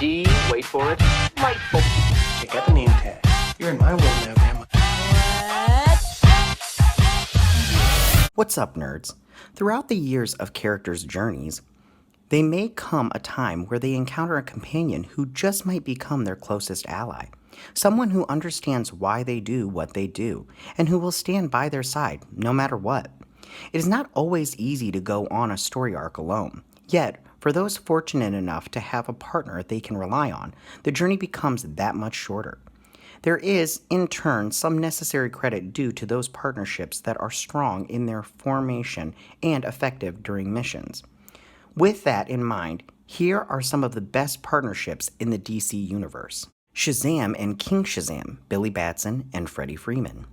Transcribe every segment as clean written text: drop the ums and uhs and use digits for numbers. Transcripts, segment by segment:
D, wait for it, delightful. Check out the name tag. You're in my world now, Grandma. What's up, nerds? Throughout the years of characters' journeys, they may come a time where they encounter a companion who just might become their closest ally. Someone who understands why they do what they do, and who will stand by their side no matter what. It is not always easy to go on a story arc alone. Yet, for those fortunate enough to have a partner they can rely on, the journey becomes that much shorter. There is, in turn, some necessary credit due to those partnerships that are strong in their formation and effective during missions. With that in mind, here are some of the best partnerships in the DC universe. Shazam and King Shazam, Billy Batson and Freddie Freeman.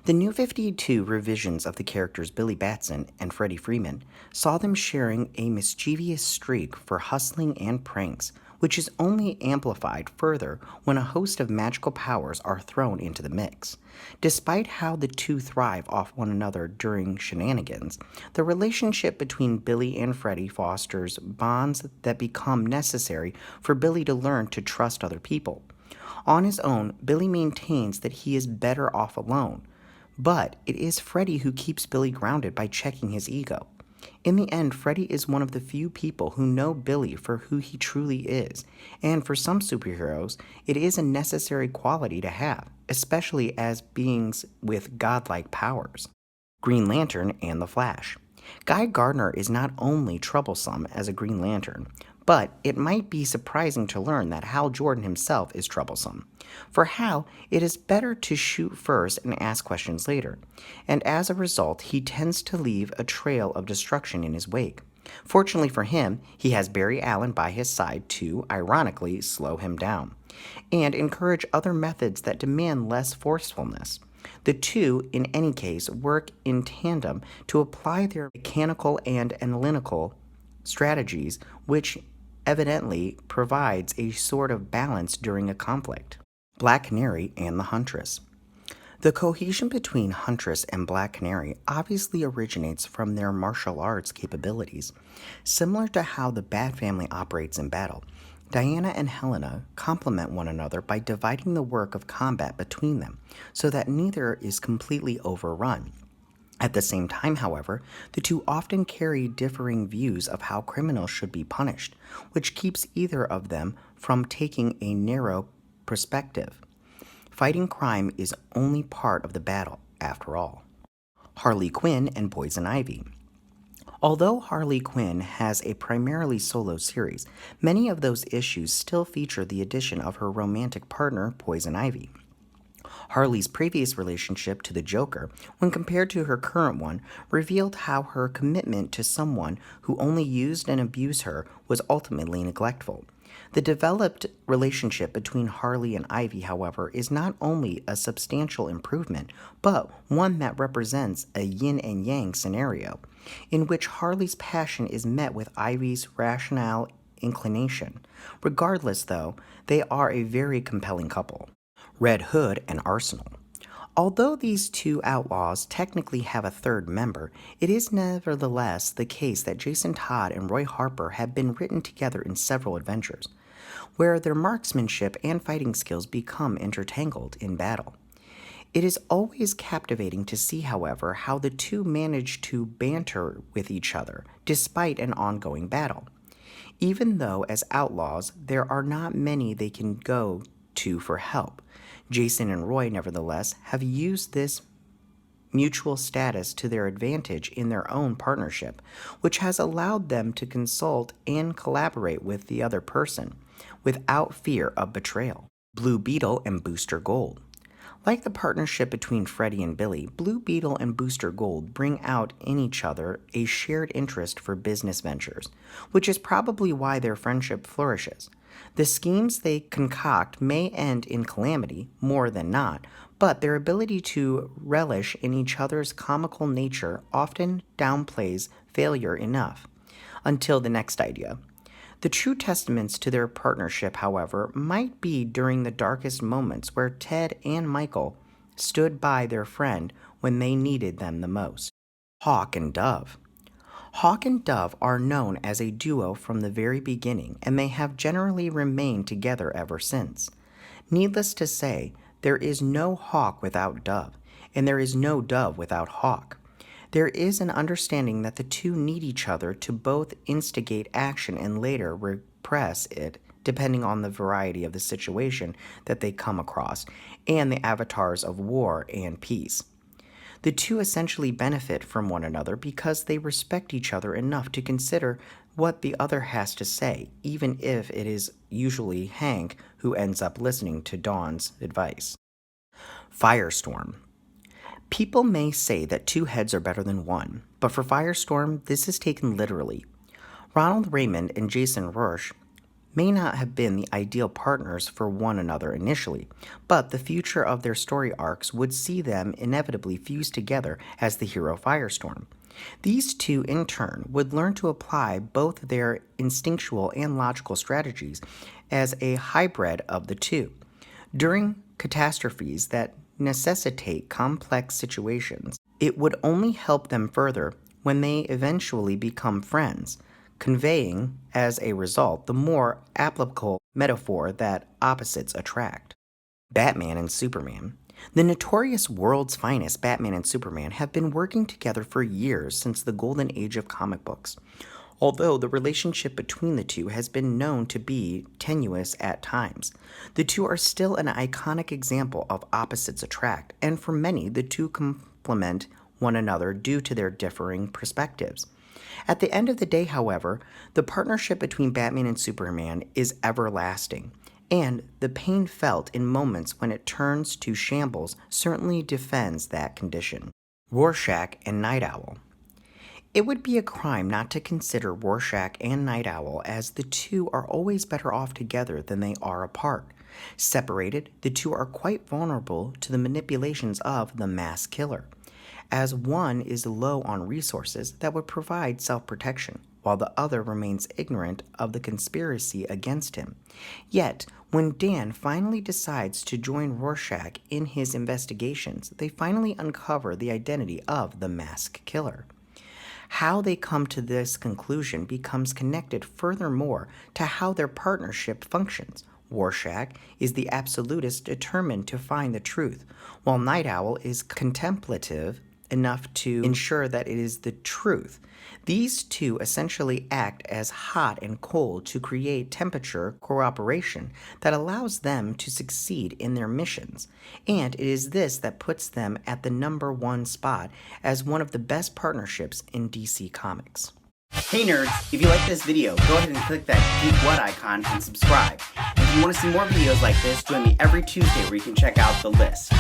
The New 52 revisions of the characters Billy Batson and Freddie Freeman saw them sharing a mischievous streak for hustling and pranks, which is only amplified further when a host of magical powers are thrown into the mix. Despite how the two thrive off one another during shenanigans, the relationship between Billy and Freddie fosters bonds that become necessary for Billy to learn to trust other people. On his own, Billy maintains that he is better off alone, but it is Freddie who keeps Billy grounded by checking his ego. In the end, Freddie is one of the few people who know Billy for who he truly is, and for some superheroes, it is a necessary quality to have, especially as beings with godlike powers. Green Lantern and the Flash. Guy Gardner is not only troublesome as a Green Lantern, but it might be surprising to learn that Hal Jordan himself is troublesome. For Hal, it is better to shoot first and ask questions later, and as a result, he tends to leave a trail of destruction in his wake. Fortunately for him, he has Barry Allen by his side to, ironically, slow him down, and encourage other methods that demand less forcefulness. The two, in any case, work in tandem to apply their mechanical and analytical strategies, which evidently provides a sort of balance during a conflict. Black Canary and the Huntress. The cohesion between Huntress and Black Canary obviously originates from their martial arts capabilities. Similar to how the Bat family operates in battle, Diana and Helena complement one another by dividing the work of combat between them, so that neither is completely overrun. At the same time, however, the two often carry differing views of how criminals should be punished, which keeps either of them from taking a narrow perspective. Fighting crime is only part of the battle, after all. Harley Quinn and Poison Ivy. Although Harley Quinn has a primarily solo series, many of those issues still feature the addition of her romantic partner, Poison Ivy. Harley's previous relationship to the Joker, when compared to her current one, revealed how her commitment to someone who only used and abused her was ultimately neglectful. The developed relationship between Harley and Ivy, however, is not only a substantial improvement, but one that represents a yin and yang scenario, in which Harley's passion is met with Ivy's rational inclination. Regardless, though, they are a very compelling couple. Red Hood and Arsenal. Although these two outlaws technically have a third member, it is nevertheless the case that Jason Todd and Roy Harper have been written together in several adventures, where their marksmanship and fighting skills become intertangled in battle. It is always captivating to see, however, how the two manage to banter with each other despite an ongoing battle. Even though, as outlaws, there are not many they can go to for help, Jason and Roy, nevertheless, have used this mutual status to their advantage in their own partnership, which has allowed them to consult and collaborate with the other person without fear of betrayal. Blue Beetle and Booster Gold. Like the partnership between Freddie and Billy, Blue Beetle and Booster Gold bring out in each other a shared interest for business ventures, which is probably why their friendship flourishes. The schemes they concoct may end in calamity, more than not, but their ability to relish in each other's comical nature often downplays failure enough. Until the next idea. The true testaments to their partnership, however, might be during the darkest moments where Ted and Michael stood by their friend when they needed them the most. Hawk and Dove. Hawk and Dove are known as a duo from the very beginning, and they have generally remained together ever since. Needless to say, there is no hawk without Dove, and there is no Dove without Hawk. There is an understanding that the two need each other to both instigate action and later repress it, depending on the variety of the situation that they come across, and the avatars of war and peace. The two essentially benefit from one another because they respect each other enough to consider what the other has to say, even if it is usually Hank who ends up listening to Dawn's advice. Firestorm. People may say that two heads are better than one, but for Firestorm, this is taken literally. Ronald Raymond and Jason Rorsch may not have been the ideal partners for one another initially, but the future of their story arcs would see them inevitably fuse together as the hero Firestorm. These two, in turn, would learn to apply both their instinctual and logical strategies as a hybrid of the two. During catastrophes that necessitate complex situations, it would only help them further when they eventually become friends, conveying, as a result, the more applicable metaphor that opposites attract. Batman and Superman. The notorious world's finest Batman and Superman have been working together for years since the golden age of comic books. Although the relationship between the two has been known to be tenuous at times, the two are still an iconic example of opposites attract, and for many, the two complement one another due to their differing perspectives. At the end of the day, however, the partnership between Batman and Superman is everlasting, and the pain felt in moments when it turns to shambles certainly defends that condition. Rorschach and Night Owl. It would be a crime not to consider Rorschach and Night Owl, as the two are always better off together than they are apart. Separated, the two are quite vulnerable to the manipulations of the mass killer, as one is low on resources that would provide self-protection, while the other remains ignorant of the conspiracy against him. Yet, when Dan finally decides to join Rorschach in his investigations, they finally uncover the identity of the masked killer. How they come to this conclusion becomes connected furthermore to how their partnership functions. Rorschach is the absolutist determined to find the truth, while Night Owl is contemplative enough to ensure that it is the truth. These two essentially act as hot and cold to create temperature cooperation that allows them to succeed in their missions, and it is this that puts them at the #1 spot as one of the best partnerships in DC Comics. Hey nerds, if you like this video, go ahead and click that Geek What icon and subscribe. If you want to see more videos like this, join me every Tuesday where you can check out the list.